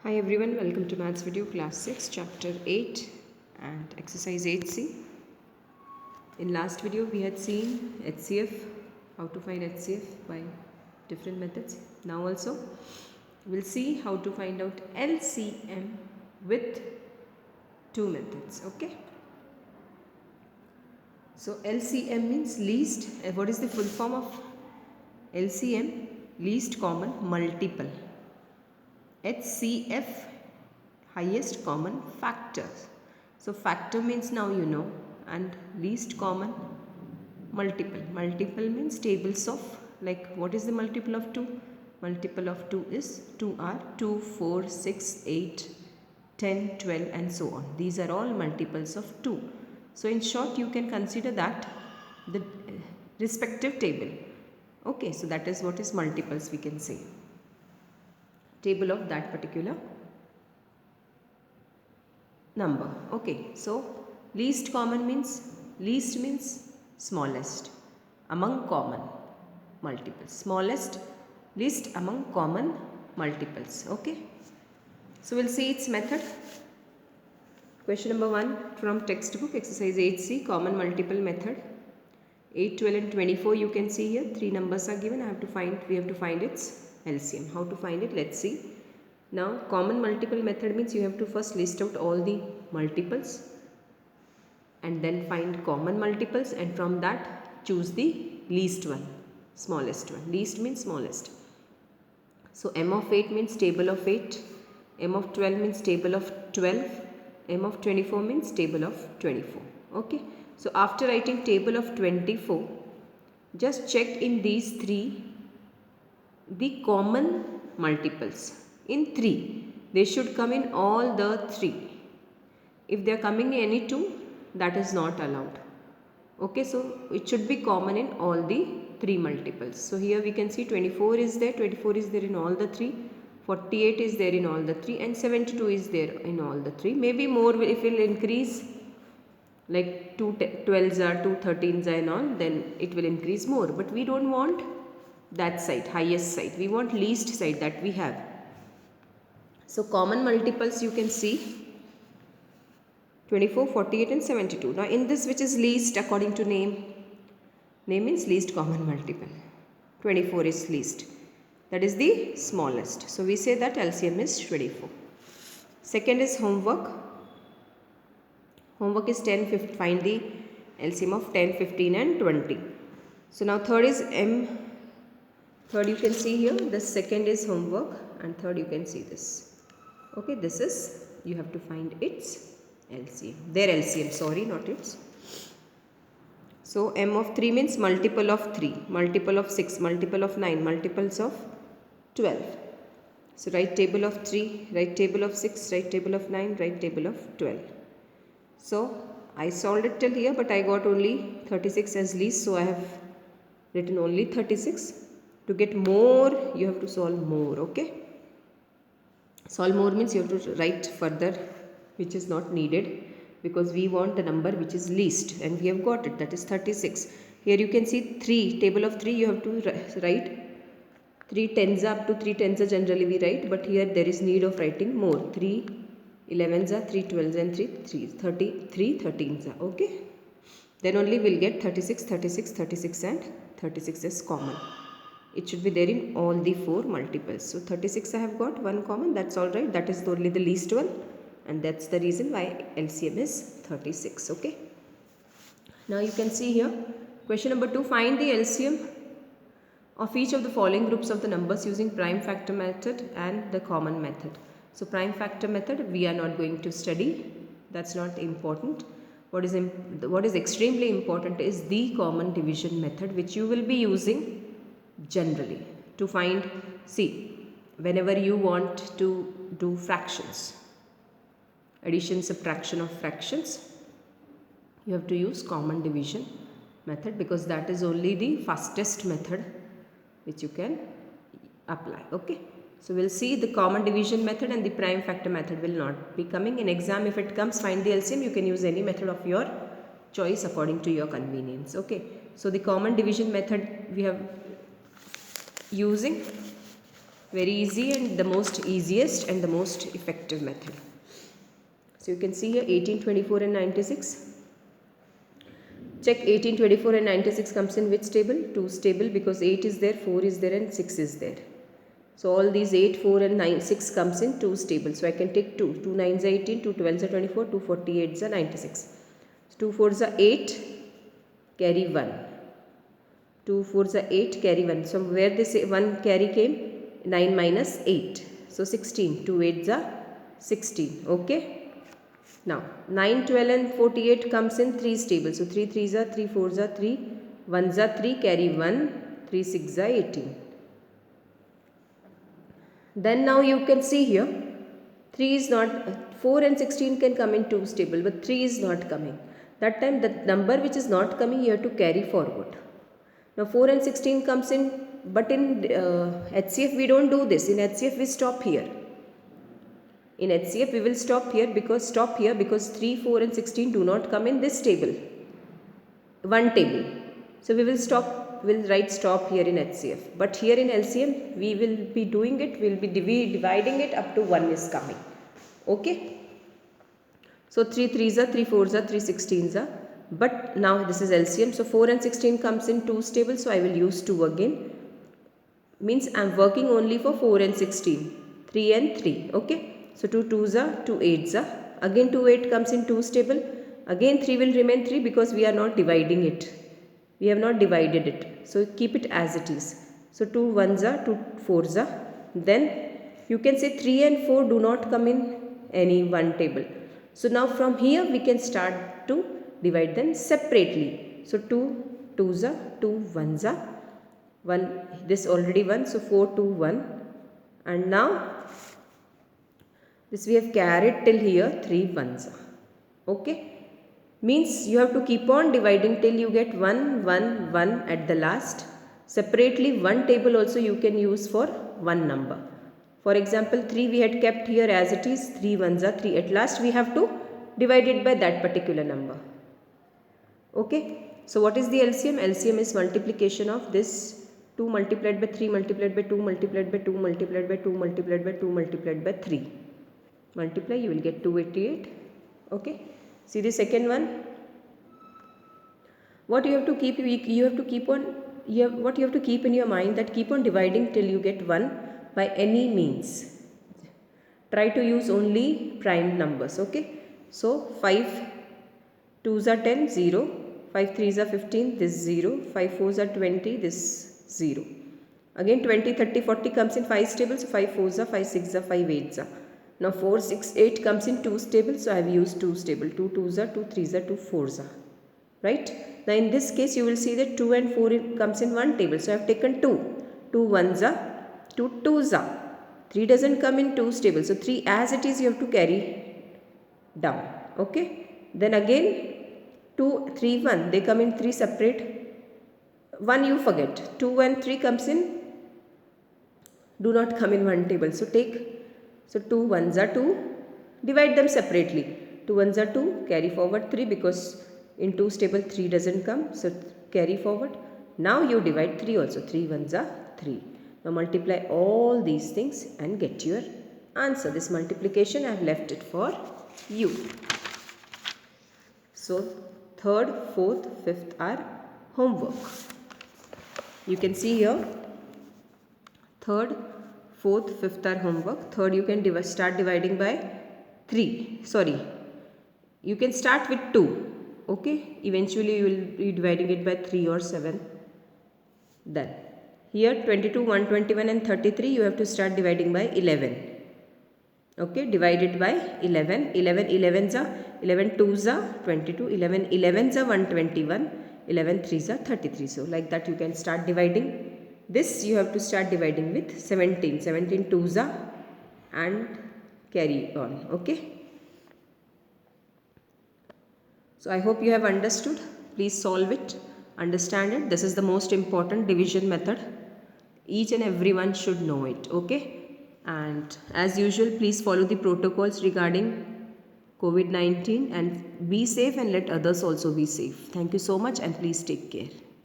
Hi everyone, welcome to Maths video class 6 chapter 8 and exercise 8c. In last video we had seen HCF, how to find HCF by different methods. Now also we'll see how to find out LCM with two methods. Okay. So LCM means least, what is the full form of LCM? Least common multiple. HCF, highest common factor. So factor means now you know, and least common multiple. Multiple means tables of, like what is the multiple of 2? Multiple of 2 is 2 are 2, 4, 6, 8, 10, 12 and so on. These are all multiples of 2. So in short you can consider that the respective table. Okay, so that is what is multiples we can say. Table of that particular number. Okay, so least common means, least means smallest among common multiples. Smallest, least among common multiples. Okay, so we'll see its method. Question number 1 from textbook, exercise 8c, common multiple method. 8, 12 and 24 you can see here. 3 numbers are given. We have to find its LCM. How to find it? Let's see. Now common multiple method means you have to first list out all the multiples and then find common multiples, and from that choose the least one, smallest one. Least means smallest. So M of 8 means table of 8, M of 12 means table of 12, M of 24 means table of 24. Okay. So after writing table of 24, just check in these three the common multiples. In 3, they should come in all the 3. If they are coming in any 2, that is not allowed. Okay, so it should be common in all the 3 multiples. So here we can see 24 is there, 24 is there in all the 3, 48 is there in all the 3 and 72 is there in all the 3. Maybe more if it will increase, like 2 12s are, 2 13s are and all, then it will increase more. But we don't want that side, highest side. We want least side that we have. So common multiples you can see 24, 48 and 72. Now in this, which is least according to name? Name means least common multiple. 24 is least. That is the smallest. So we say that LCM is 24. Second is homework. Homework is 10, 15. Find the LCM of 10, 15 and 20. So now third is M. Third you can see here. The second is homework and third you can see this. Okay, this is, you have to find its LCM. Their LCM, sorry, not its. So M of 3 means multiple of 3, multiple of 6, multiple of 9, multiples of 12. So write table of 3, write table of 6, write table of 9, write table of 12. So I solved it till here, but I got only 36 as least, so I have written only 36. To get more, you have to solve more. Okay. Solve more means you have to write further, which is not needed, because we want the number which is least and we have got it, that is 36. Here you can see 3, table of 3 you have to write 3 tens up to 3 tens generally we write, but here there is need of writing more. 3 11s are, 3 12s and 3 3s, 33 13s are. Okay, then only we'll get 36, 36, 36 and 36 is common. It should be there in all the 4 multiples. So 36 I have got, one common, that's alright. That is only the least one, and that's the reason why LCM is 36. Okay. Now you can see here, question number 2, find the LCM of each of the following groups of the numbers using prime factor method and the common method. So prime factor method we are not going to study, that's not important. What is extremely important is the common division method, which you will be using generally to find. See, whenever you want to do fractions, addition, subtraction of fractions, you have to use common division method, because that is only the fastest method which you can apply. Okay, so we'll see the common division method, and the prime factor method will not be coming in exam. If it comes, find the LCM, you can use any method of your choice according to your convenience. Okay, so the common division method we have using Very easy and the most easiest and the most effective method. So you can see here 18, 24 and 96. Check 18, 24 and 96 comes in which table? 2's table, because 8 is there, 4 is there and 6 is there. So all these 8, 4 and 9, 6 comes in 2's table. So I can take 2. 2 9s are 18, 2 12s are 24, 2 48s are 96. So 2 4s are 8, carry 1. 2 4s are 8, carry 1. So where this 1 carry came? 9 minus 8. So 16. 2 8s are 16. Okay. Now 9, 12 and 48 comes in 3's table. So 3 3s are 3, 4s are 3, 1s are 3, carry 1, 3 6 are 18. Then now you can see here 3 is not, 4 and 16 can come in 2's table, but 3 is not coming. That time the number which is not coming you have to carry forward. Now 4 and 16 comes in, but in HCF we don't do this. In HCF we stop here. In HCF we will stop here because 3, 4 and 16 do not come in this table. One table. So we will stop, we'll write stop here in HCF. But here in LCM we will be doing it, we will be dividing it up to 1 is coming. Okay. So 3 3s are 3 4s are 3 16s are. But now this is LCM. So 4 and 16 comes in 2's table. So I will use 2 again. Means I am working only for 4 and 16. 3 and 3. Okay. So 2 2s are 2 8s are. Again 2 8 comes in 2's table. Again 3 will remain 3 because we are not dividing it. We have not divided it. So keep it as it is. So 2 1s are 2 4s are. Then you can say 3 and 4 do not come in any one table. So now from here we can start to divide them separately. So 2 2s are 2 1s are. 1 this already 1. So 4 2 1. And now this we have carried till here 3 1s are. Okay. Means you have to keep on dividing till you get 1 1 1 at the last. Separately one table also you can use for one number. For example 3 we had kept here as it is, 3 1s are 3. At last we have to divide it by that particular number. Okay. So what is the LCM? LCM is multiplication of this 2 multiplied by 3 multiplied by 2 multiplied by 2 multiplied by 2 multiplied by 2 multiplied by 3. Multiply, you will get 288. Okay. See the second one. What you have to keep, you have to keep on, what you have to keep in your mind, that keep on dividing till you get 1 by any means. Try to use only prime numbers. Okay. So 5 2s are 10, 0. 5 3s are 15, this 0. 5 4s are 20, this 0. Again 20, 30, 40 comes in 5's table. So 5 4s are 5 6s are 5 8s are. Now 4 6 8 comes in 2's table. So I have used 2's table. 2 2s are 2 3s are 2 4s are. Right. Now in this case you will see that 2 and 4 comes in one table. So I have taken 2. 2 1s are 2 2s are. 3 doesn't come in 2's table. So 3 as it is you have to carry down. Okay. Then again 2 3 1 they come in 3 separate. 1 you forget. 2 and 3 comes in, do not come in one table. So take, so 2 1s are 2, divide them separately. 2 1s are 2, carry forward 3 because in 2's table 3 doesn't come. So carry forward. Now you divide 3 also. 3 1s are 3. Now multiply all these things and get your answer. This multiplication I have left it for you. So 3rd, 4th, 5th are homework. You can see here 3rd, 4th, 5th are homework. 3rd you can start dividing by 3. Sorry, you can start with 2. Okay, eventually you will be dividing it by 3 or 7. Then here 22, 121 and 33 you have to start dividing by 11. Okay, divided by 11. 11 11s are 11 2s are 22. 11 11s are 121. 11 3s are 33. So like that you can start dividing. This you have to start dividing with 17. 17 2s are and carry on. Okay. So I hope you have understood. Please solve it. Understand it. This is the most important division method. Each and everyone should know it. Okay. And as usual, please follow the protocols regarding COVID-19 and be safe and let others also be safe. Thank you so much and please take care.